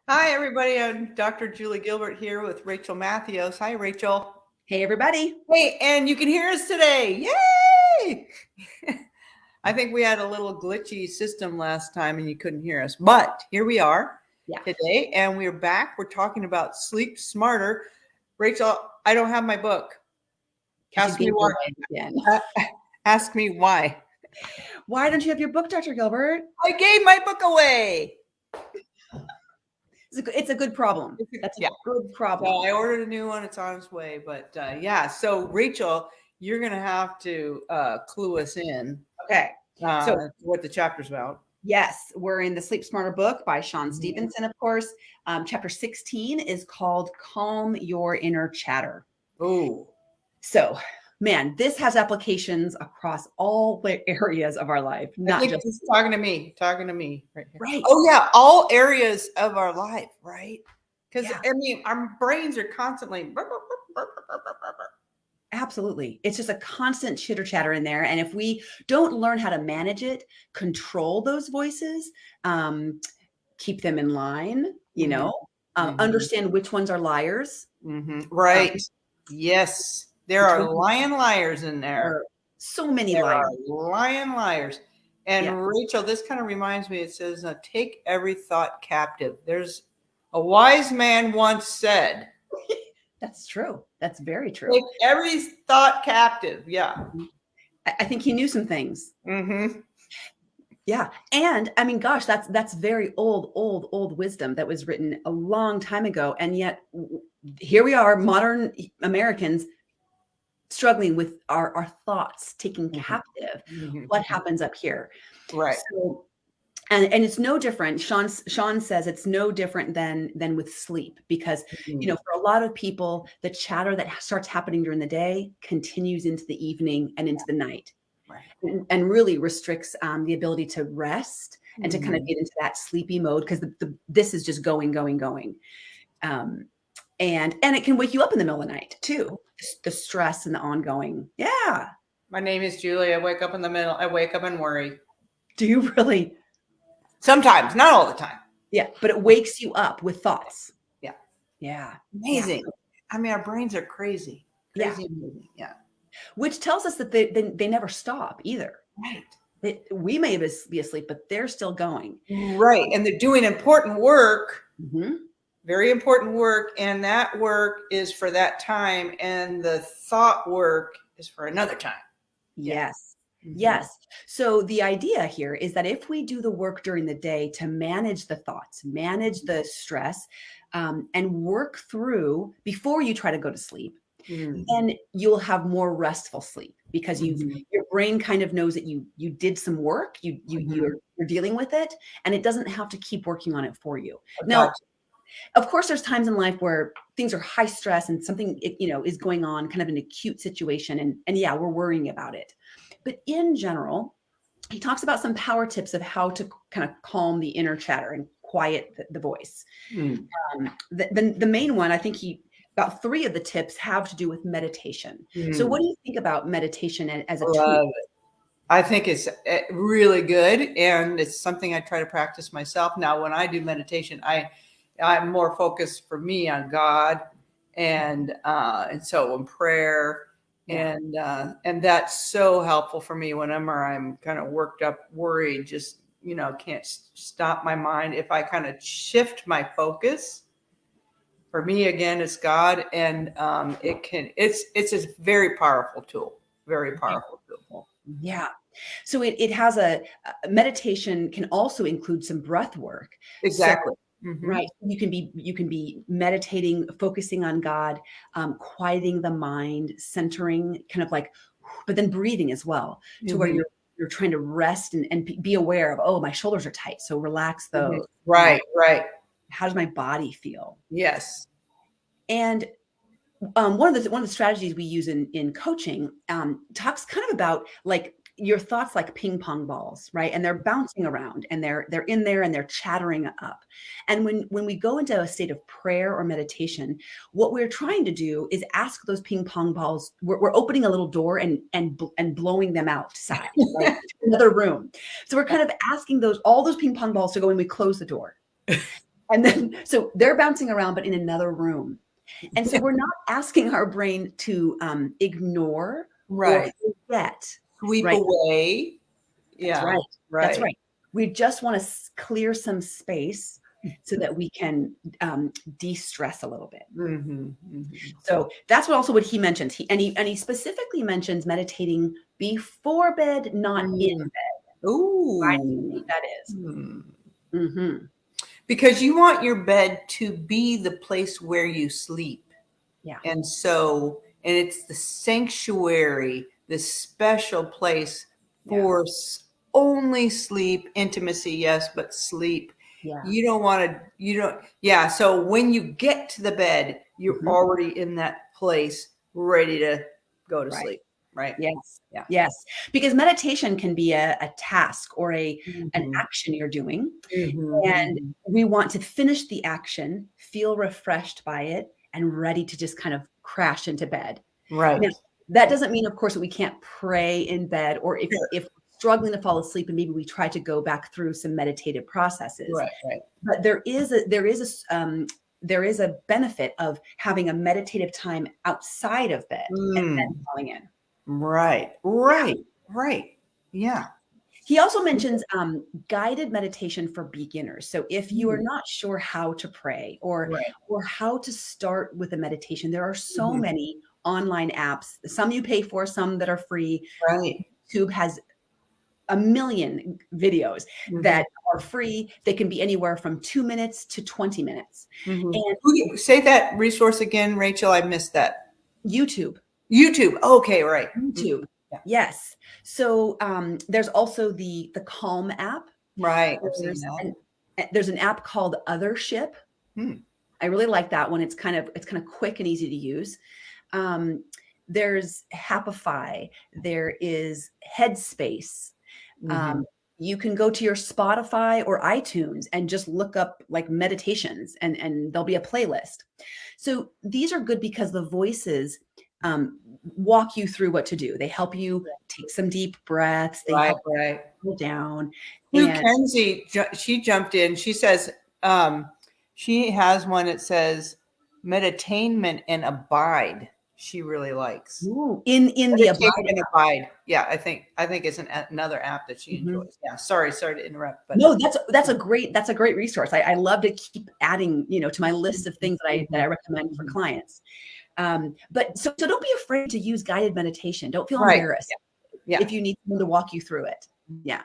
Hi, everybody. I'm Dr. Julie Gilbert here with Rachel Matthews. Hi, Rachel. Hey, everybody. Hey, and you can hear us today. Yay! I think we had a little glitchy system last time and you couldn't hear us, but here we are today and we're back. We're talking about Sleep Smarter. Rachel, I don't have my book. Ask me why. Ask me why. Why don't you have your book, Dr. Gilbert? I gave my book away. It's a good problem. That's a good problem. So I ordered a new one. It's on its way. But yeah, so Rachel, you're going to have to clue us in. Okay. So what the chapter's about. Yes, we're in the Sleep Smarter book by Shawn Stevenson, of course. Chapter 16 is called Calm Your Inner Chatter. Oh. So, man, this has applications across all the areas of our life. Not just talking to me right here. Right. Oh yeah, all areas of our life, right? Because I mean, our brains are constantly. Absolutely. It's just a constant chitter chatter in there. And if we don't learn how to manage it, control those voices, keep them in line, understand which ones are liars. Right. Yes. There are lying liars in there. So many liars. Lying liars. And Rachel, this kind of reminds me, it says, take every thought captive. There's a wise man once said. That's true. That's very true. Take every thought captive. Yeah. I think he knew some things. Yeah. And I mean, gosh, that's very old wisdom that was written a long time ago. And yet here we are, modern Americans, struggling with our thoughts taken captive. What happens up here? Right. So, and it's no different. Shawn says it's no different than with sleep, because for a lot of people, the chatter that starts happening during the day continues into the evening and into the night, and really restricts the ability to rest and to kind of get into that sleepy mode, because this is just going. And it can wake you up in the middle of the night too. The stress and the ongoing. Yeah. My name is Julie. I wake up in the middle. I wake up and worry. Do you really? Sometimes, not all the time. Yeah, but it wakes you up with thoughts. Yeah. Amazing. Yeah. I mean, our brains are crazy. Amazing. Yeah. Which tells us that they never stop either. Right. We may be asleep, but they're still going. Right. And they're doing important work. Very important work. And that work is for that time. And the thought work is for another time. Yes. Yes. So the idea here is that if we do the work during the day to manage the thoughts, manage the stress, and work through before you try to go to sleep, then you'll have more restful sleep, because your brain kind of knows that you did some work, you're dealing with it, and it doesn't have to keep working on it for you. Now, of course, there's times in life where things are high stress and something, is going on, kind of an acute situation. And yeah, we're worrying about it. But in general, he talks about some power tips of how to kind of calm the inner chatter and quiet the voice. The main one, I think about 3 of the tips have to do with meditation. So what do you think about meditation as a tool? I think it's really good. And it's something I try to practice myself. Now, when I do meditation, I'm more focused for me on God. And so in prayer. And that's so helpful for me whenever I'm kind of worked up, worried, just, can't stop my mind. If I kind of shift my focus, for me, again, it's God. And it's a very powerful tool, very powerful tool. Yeah. So it has a meditation can also include some breath work. Exactly. Right. You can be meditating, focusing on God, quieting the mind, centering, kind of like, but then breathing as well, to where you're trying to rest and be aware of, oh, my shoulders are tight, so relax those. Right. How does my body feel? Yes. And one of the strategies we use in coaching talks kind of about like your thoughts like ping pong balls, right? And they're bouncing around and they're in there and they're chattering up. And when we go into a state of prayer or meditation, what we're trying to do is ask those ping pong balls. We're opening a little door and blowing them outside, right? To another room. So we're kind of asking all those ping pong balls to go when we close the door. And then, so they're bouncing around, but in another room. And so we're not asking our brain to ignore or Right. forget, Sweep right? away. That's Yeah. right. That's Right. right. We just want to clear some space so that we can de-stress a little bit. Mhm, mhm. So that's what also what he mentions. He specifically mentions meditating before bed, not in Mm. bed. Why do you Ooh. think that is? Hmm. Mm-hmm. Because you want your bed to be the place where you sleep. Yeah. And so, and it's the sanctuary, this special place Yeah. for only sleep, intimacy, yes, but sleep. Yeah. You don't want to, you don't, yeah. So when you get to the bed, you're Mhm. already in that place ready to go to Right. sleep, right? Yes. Yeah. Yes. Because meditation can be a task or an Mhm. action you're doing. Mhm, And mhm. we want to finish the action, feel refreshed by it, and ready to just kind of crash into bed. Now, Right. that doesn't mean, of course, that we can't pray in bed, or Sure. if we're struggling to fall asleep and maybe we try to go back through some meditative processes. Right, right. But there is a benefit of having a meditative time outside of bed and then Mm, falling in. right, Yeah. right, right. Yeah. He also mentions guided meditation for beginners. So if you are Mm, not sure how to pray right. or how to start with a meditation, there are so Mhm. many online apps. Some you pay for, some that are free. Right. YouTube has a million videos Mhm. that are free. They can be anywhere from 2 minutes to 20 minutes. Mhm. And Say that resource again, Rachel. I missed that. YouTube, YouTube. Okay, right. Mhm. YouTube, Yeah. yes. So there's also the Calm app. Right. I've seen There's that. there's an app called Othership. Hmm. I really like that one. It's kind of quick and easy to use. Um, there's Happify. There is Headspace. Um, Mhm. you can go to your Spotify or iTunes and just look up like meditations, and there'll be a playlist. So these are good because the voices walk you through what to do. They help you take some deep breaths. They Right, help right. you cool down. Sue And Kenzie, she jumped in. She says um, she has one that says meditainment and abide. She really likes. ooh, in the Meditate abide. and abide. Yeah, I think it's another app that she Mhm. enjoys. Yeah, sorry to interrupt, but No, that's a great resource. I love to keep adding, to my list of things that I Mhm, recommend for mhm. clients. But so don't be afraid to use guided meditation. Don't feel Right. embarrassed Yeah. if you need someone to walk you through it. Yeah.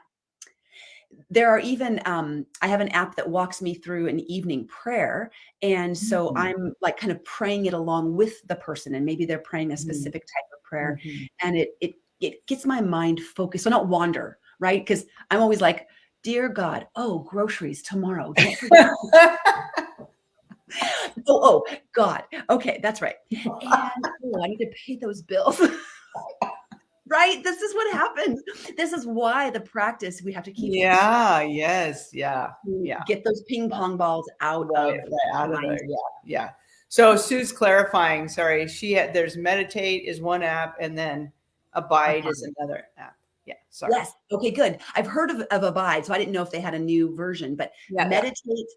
There are even I have an app that walks me through an evening prayer. And so Mhm, I'm like kind of praying it along with the person, and maybe they're praying a mhm, specific type of prayer. mhm. And it gets my mind focused. So not wander, right? Because I'm always like, dear God, oh, groceries tomorrow. Don't forget. Oh, God. Okay, that's right. And oh, I need to pay those bills. Right? This is what happens. This is why the practice we have to keep Yeah, yes, yeah, yeah. get those ping pong balls out Right, of right out our of there. minds. Yeah, yeah. So Sue's clarifying, sorry, there's Meditate is one app and then Abide is another app. Yeah, sorry. Yes. Okay, good. I've heard of Abide, so I didn't know if they had a new version, but Yeah, yeah, Meditate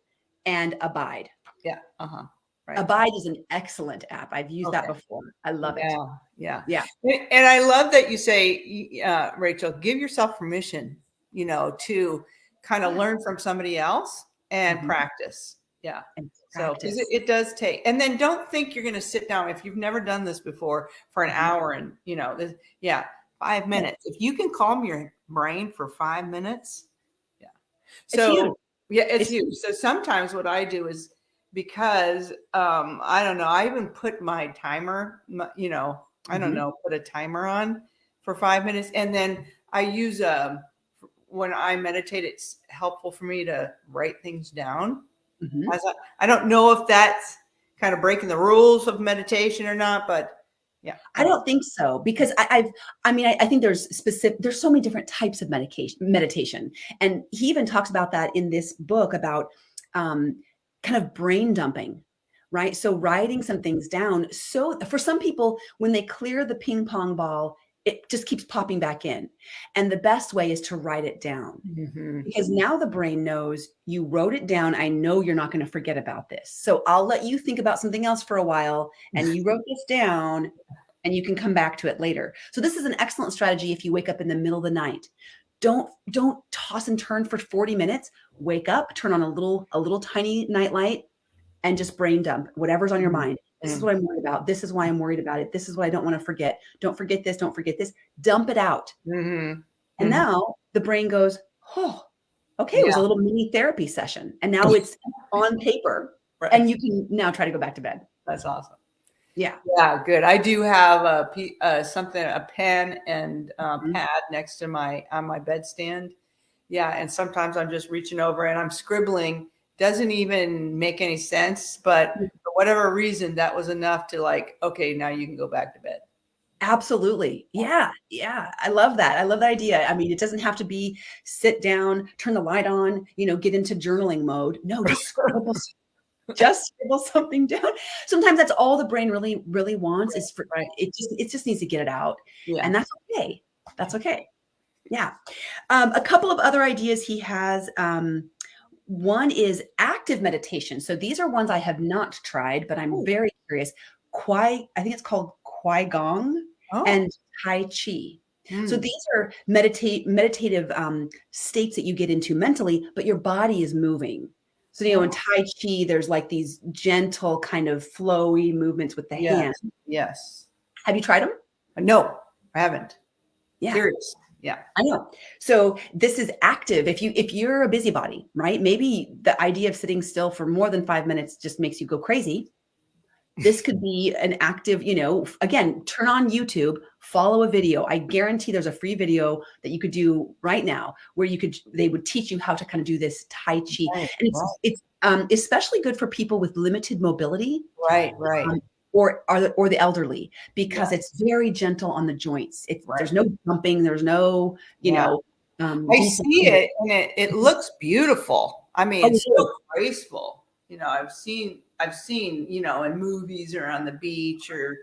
and Abide. yeah. Uh-huh. Right. Abide is an excellent app. I've used that Okay. before. I love it. Yeah, yeah. Yeah. And I love that you say, Rachel, give yourself permission, to kind of Yeah. learn from somebody else and Mhm. practice. Yeah. And So, because it, practice. it does take, and then don't think you're going to sit down if you've never done this before for an Mhm. hour and, yeah, 5 minutes. If you can calm your brain for 5 minutes, yeah. It's huge. So, yeah, it's It's huge. So sometimes what I do is because I don't know, I even put my timer, I don't Mhm. know, put a timer on for 5 minutes. And then I use when I meditate, it's helpful for me to write things down. Mhm. I don't know if that's kind of breaking the rules of meditation or not, but yeah, I I don't know. don't think so because I think there's so many different types of meditation. And he even talks about that in this book about um, kind of brain dumping, right? So writing some things down. So for some people, when they clear the ping pong ball it just keeps popping back in. And the best way is to write it down, Mhm. because now the brain knows you wrote it down. I know you're not going to forget about this. So I'll let you think about something else for a while, and you wrote this down and you can come back to it later. So this is an excellent strategy if you wake up in the middle of the night. Don't toss and turn for 40 minutes. Wake up, turn on a little tiny nightlight, and just brain dump whatever's on your mind. This is what I'm worried about. This is why I'm worried about it. This is what I don't want to forget. Don't forget this. Don't forget this. Dump it out. Mhm. And Mhm. now the brain goes, oh, okay, it was Yeah. a little mini therapy session. And now it's on paper. Right. And you can now try to go back to bed. That's awesome. Yeah. Yeah, good. I do have a pen and Mhm. pad next to on my bedstand. Yeah, and sometimes I'm just reaching over and I'm scribbling. Doesn't even make any sense, but for whatever reason, that was enough to like, okay, now you can go back to bed. Absolutely. Yeah. Yeah. I love that. I love that idea. I mean, it doesn't have to be sit down, turn the light on, get into journaling mode. No, just scribble something down. Sometimes that's all the brain really, really wants is for Right. it just needs to get it out. Yeah. And that's okay. That's okay. Yeah. A couple of other ideas he has. One is active meditation. So these are ones I have not tried, but I'm Oh, very curious. I think it's called Kwai Gong oh. and Tai Chi. So Hmm. these are meditative states that you get into mentally, but your body is moving. So, in Oh, Tai Chi, there's like these gentle kind of flowy movements with the hand. yes. Yes. Have you tried them? No, I haven't. Yeah. Curious. Yeah. I know. So this is active. If you're a busybody, right? Maybe the idea of sitting still for more than 5 minutes just makes you go crazy. This could be an active, again, turn on YouTube, follow a video. I guarantee there's a free video that you could do right now where they would teach you how to kind of do this Tai Chi. Right. And it's especially good for people with limited mobility, Right. Right. um, or the elderly, because Yeah. it's very gentle on the joints. Right. There's no bumping, there's no, Yeah. I see deep. it and it looks beautiful. I mean, Oh, it's good. so graceful. I've seen, in movies or on the beach or,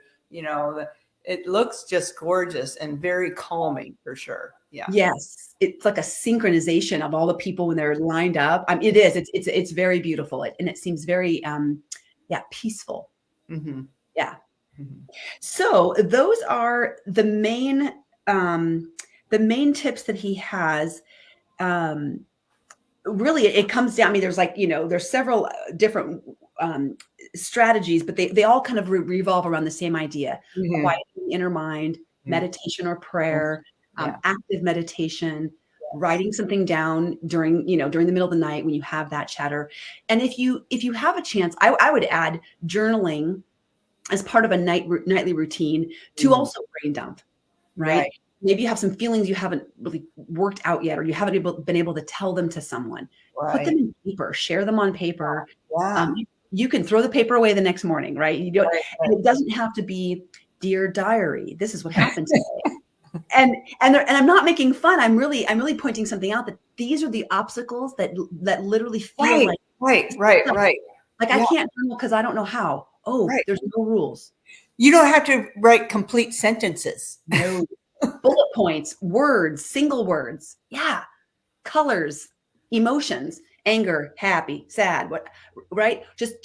it looks just gorgeous and very calming for sure. Yeah. Yes, it's like a synchronization of all the people when they're lined up. It is. It's very beautiful, and it seems very, peaceful. Mm-hmm. Yeah. Mm-hmm. So those are the main tips that he has. Really, it comes down. I mean, there's there's several different strategies, but they all kind of revolve around the same idea: Mm-hmm. quieting the inner mind, meditation or prayer, Yeah. active meditation, writing something down during the middle of the night when you have that chatter. And if you have a chance, I would add journaling as part of a nightly routine to Mhm. also brain dump, right? Right. Maybe you have some feelings you haven't really worked out yet, or you haven't been able to tell them to someone. Put them Right. in paper, share them on paper. Yeah. You can throw the paper away the next morning, right? You don't, Right. and it doesn't have to be, "Dear diary, this is what happened today." And I'm not making fun. I'm really pointing something out, that these are the obstacles that literally feel Right. Right. Right. Right. like I Yeah. can't journal because I don't know how. Oh, Right. there's no rules. You don't have to write complete sentences. No. Bullet points, words, single words. Yeah. Colors, emotions, anger, happy, sad, right? Just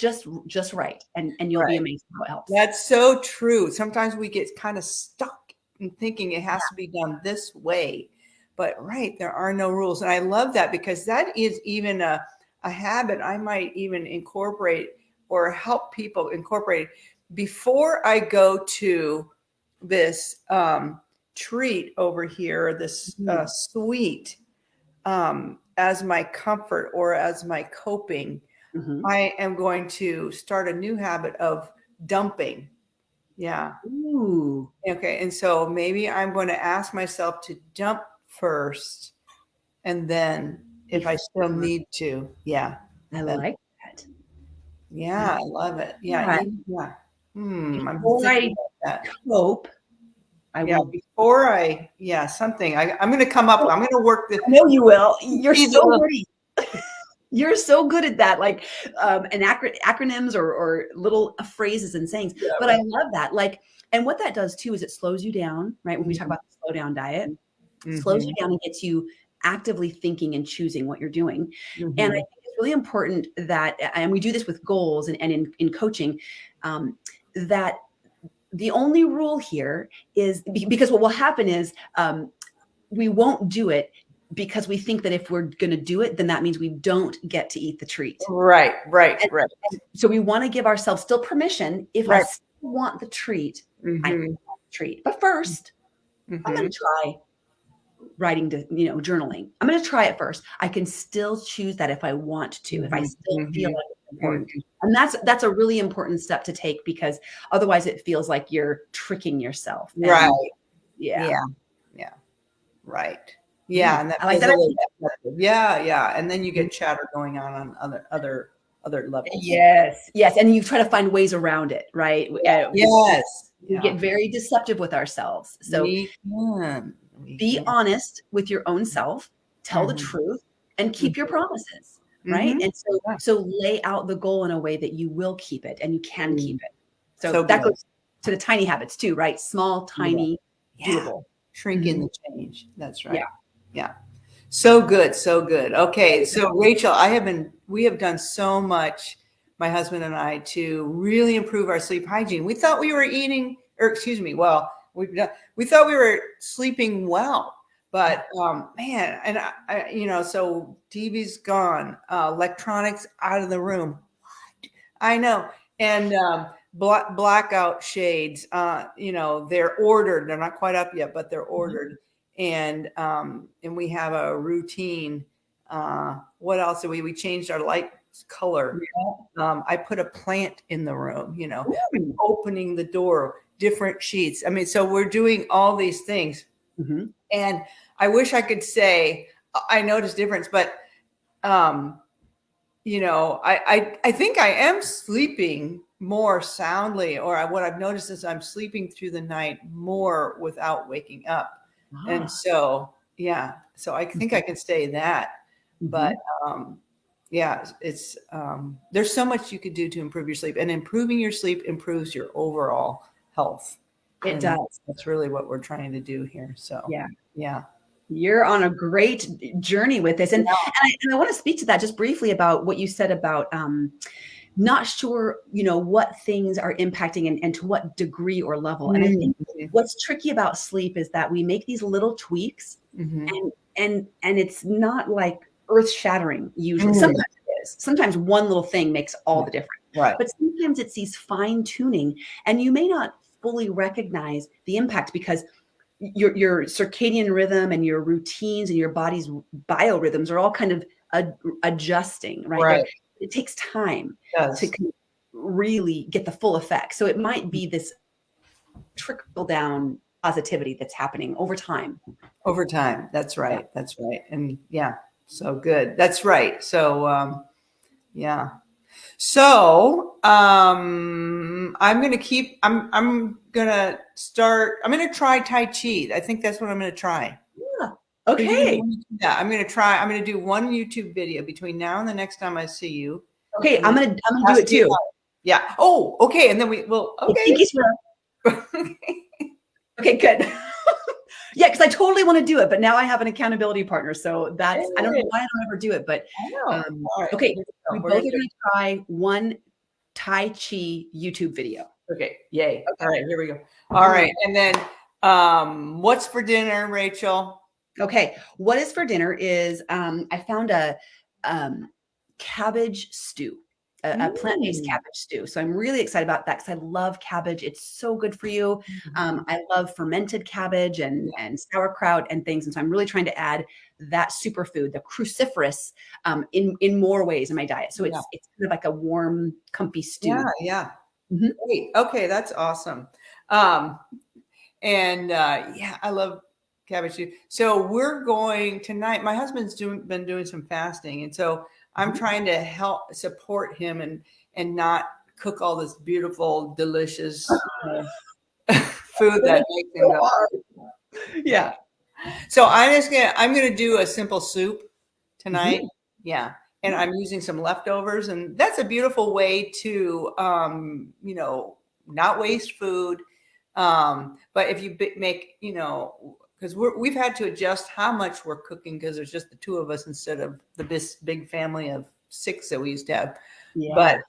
right. And you'll be Right. amazed how it helps. That's so true. Sometimes we get kind of stuck in thinking it has to be done this way. But right, there are no rules. And I love that because that is even a habit I might even incorporate or help people incorporate before I go to this treat over here, this Mhm. sweet as my comfort or as my coping. Mhm. I am going to start a new habit of dumping. Yeah. Ooh, Okay. And so maybe I'm going to ask myself to dump first. And then if I still before. need to, yeah. I Then, like that. I yeah, I love it. Yeah. like that. Yeah. I'm Before thinking I about that. cope, I Yeah. will. Before something I'm going to come up, I'm going to work I know you will. You're see the so little, ready. You're so good at that, like, and acronyms or little phrases and sayings. Yeah, But I right. love that. Like, and what that does too is it slows you down, right? When we talk Mhm. about the slow down diet, slows you Mhm. down and gets you actively thinking and choosing what you're doing. And I Mhm. think it's really important that, and we do this with goals and in coaching, that the only rule here is because what will happen is we won't do it because we think that if we're going to do it, then that means we don't get to eat the treat. Right, right, And, right, and so we want to give ourselves still permission. If I right. still want the treat, I can Mhm. have the treat. But first, I'm going Mhm. to try writing to, journaling. I'm going to try it first. I can still choose that if I want to, if I Mhm. still feel Mhm. like it's important. Mhm. And that's a really important step to take because otherwise it feels like you're tricking yourself. Right. And yeah. Yeah. Yeah. Right. Yeah. Yeah, and that I like feels a that little idea. deceptive. Yeah, yeah, and then you Mhm. get chatter going on other levels. Yes. Yes. And you try to find ways around it, right? Yes. We Yeah. get very deceptive with ourselves. So We can. We be can. honest with your own self, tell the Mhm. truth, and keep your Mhm. promises, right? Mhm. And so Yeah. so lay out the goal in a way that you will keep it and you can keep Mm. it. So So that good. goes to the tiny habits too, right? Small, Yeah. tiny, Yeah. doable. Shrinking Mhm. the change. That's Yeah. right. Yeah. So good, so good. Okay, so Rachel, we have done so much, my husband and I, to really improve our sleep hygiene. We thought we were eating, or excuse me, well, we thought we were sleeping well, Yeah. but man, and so TV's gone, electronics out of the room. I know. And blackout shades, they're ordered. They're not quite up yet, but they're Mhm. ordered. And we have a routine. What else do we changed our light color. I put a plant in the room, Ooh. opening the door, different sheets. I mean, so we're doing all these things. Mhm. And I wish I could say I noticed difference, but um, I think I am sleeping more soundly, or what I've noticed is I'm sleeping through the night more without waking up. And Ah. so, yeah, so I think I Mhm. can say that. But Mhm. yeah, there's so much you could do to improve your sleep, and improving your sleep improves your overall health. It And does. that's really what we're trying to do here. So, Yeah. yeah. You're on a great journey with this. And I want to speak to that just briefly about what you said about not sure, what things are impacting and to what degree or level. And I Mhm. think what's tricky about sleep is that we make these little tweaks Mhm. and it's not like earth shattering usually. Mhm. Sometimes it is. Sometimes one little thing makes all the difference. Right. But sometimes it's these fine tuning and you may not fully recognize the impact because your circadian rhythm and your routines and your body's biorhythms are all kind of adjusting, right? Right. It takes time It to does. really get the full effect. So it might be this trickle down positivity that's happening over time. Over time. That's Yeah. right. That's right. And yeah, so good. That's right. So yeah. So I'm gonna try Tai Chi. I think that's what I'm gonna try. Yeah. Are you gonna Okay. want to do that? I'm gonna do one YouTube video between now and the next time I see you. Okay. And I'm then gonna do ask it you too. how. Yeah. Oh, okay. And then we will okay. Pinky swear. Okay, good. Yeah, because I totally want to do it, but now I have an accountability partner. So I don't know Hey, why I don't ever do it, but I know. All right. okay, Here we we go. We're both gonna are do going to try one Tai Chi YouTube video. Okay. Yay. Okay. All right. Here we go. All right. And then what's for dinner, Rachel? Okay. What is for dinner is I found a cabbage stew, a plant-based Mm. cabbage stew. So I'm really excited about that because I love cabbage. It's so good for you. I love fermented cabbage and sauerkraut and things. And so I'm really trying to add that superfood, the cruciferous, in more ways in my diet. So Yeah. it's kind of like a warm, comfy Yeah. stew. Yeah. Mhm. Great. Okay. That's awesome. Um, and yeah, I love cabbage soup. So we're going tonight. My husband's been doing some fasting, and so I'm Mhm. trying to help support him and not cook all this beautiful, delicious food that makes him go. Yeah. So I'm gonna do a simple soup tonight. Mhm. Yeah. and I'm using some leftovers, and that's a beautiful way to, not waste food. But if you make, because we've had to adjust how much we're cooking because there's just the two of us instead of this big family of 6 that we used to have. Yeah.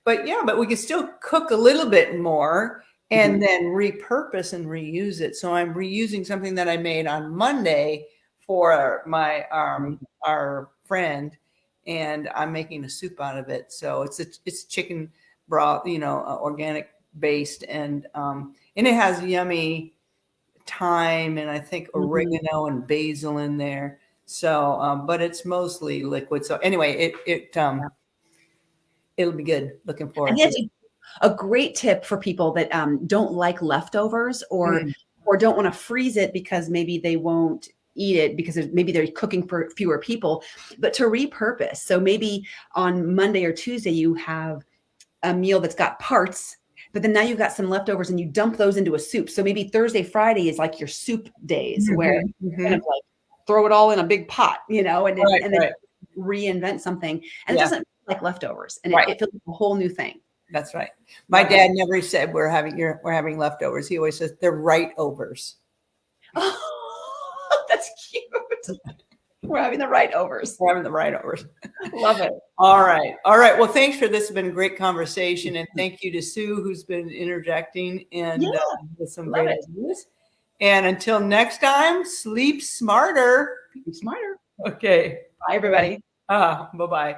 But we can still cook a little bit more and Mhm. then repurpose and reuse it. So I'm reusing something that I made on Monday for my our friend, and I'm making a soup out of it. So it's chicken broth, organic based, and it has yummy thyme and I think Mhm. oregano and basil in there. So, but it's mostly liquid. So anyway, it'll be good. Looking I forward think to that's it. a great tip for people that don't like leftovers Mm, or don't want to freeze it because maybe they won't eat it because maybe they're cooking for fewer people, but to repurpose. So maybe on Monday or Tuesday you have a meal that's got parts, but then now you've got some leftovers and you dump those into a soup. So maybe Thursday, Friday is like your soup days where mhm, you kind of mhm. like throw it all in a big pot, Right, and then right. reinvent something. And it Yeah, doesn't feel like leftovers and right. it feels like a whole new thing. That's right. My Love it. dad never said we're having leftovers. He always says they're right overs. Oh, that's cute. We're having the right overs. We're having the right overs. Love it. All right. All right. Well, thanks for this. Has been a great conversation. And thank you to Sue, who's been interjecting Yeah, and with some love great it. ideas. And until next time, sleep smarter. Be smarter. Okay. Bye, everybody. Bye bye.